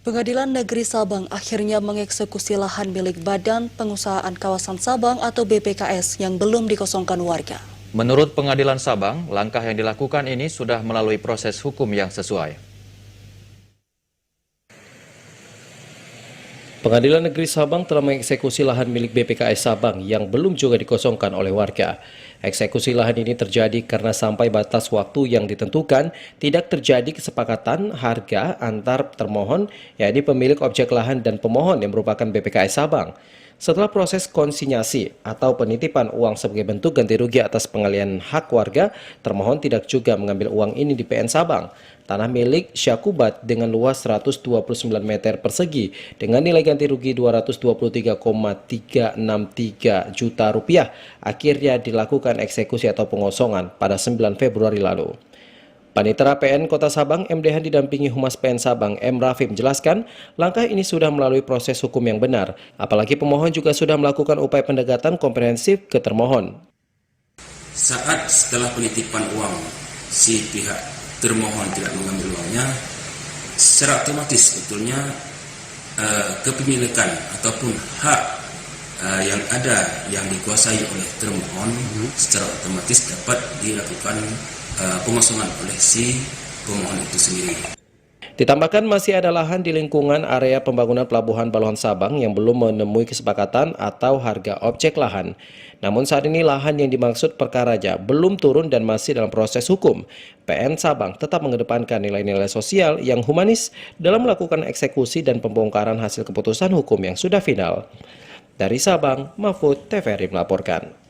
Pengadilan Negeri Sabang akhirnya mengeksekusi lahan milik Badan Pengusahaan Kawasan Sabang atau BPKS yang belum dikosongkan warga. Menurut Pengadilan Sabang, langkah yang dilakukan ini sudah melalui proses hukum yang sesuai. Pengadilan Negeri Sabang telah mengeksekusi lahan milik BPKS Sabang yang belum juga dikosongkan oleh warga. Eksekusi lahan ini terjadi karena sampai batas waktu yang ditentukan tidak terjadi kesepakatan harga antar termohon, yakni pemilik objek lahan dan pemohon yang merupakan BPKS Sabang. Setelah proses konsinyasi atau penitipan uang sebagai bentuk ganti rugi atas pengalihan hak warga, termohon tidak juga mengambil uang ini di PN Sabang. Tanah milik Syakubat dengan luas 129 meter persegi dengan nilai ganti rugi 223,363 juta rupiah akhirnya dilakukan eksekusi atau pengosongan pada 9 Februari lalu. Panitera PN Kota Sabang MDH didampingi Humas PN Sabang M. Rafi menjelaskan langkah ini sudah melalui proses hukum yang benar, apalagi pemohon juga sudah melakukan upaya pendekatan komprehensif ke termohon. Saat setelah penitipan uang si pihak termohon tidak mengambil uangnya, secara otomatis sebetulnya kepemilikan ataupun hak yang ada yang dikuasai oleh termohon secara otomatis dapat dilakukan pengosongan oleh si pemohon itu sendiri. Ditambahkan masih ada lahan di lingkungan area pembangunan Pelabuhan Baluhan Sabang yang belum menemui kesepakatan atau harga objek lahan. Namun saat ini lahan yang dimaksud perkaraja belum turun dan masih dalam proses hukum. PN Sabang tetap mengedepankan nilai-nilai sosial yang humanis dalam melakukan eksekusi dan pembongkaran hasil keputusan hukum yang sudah final. Dari Sabang, Mahfud TVRI melaporkan.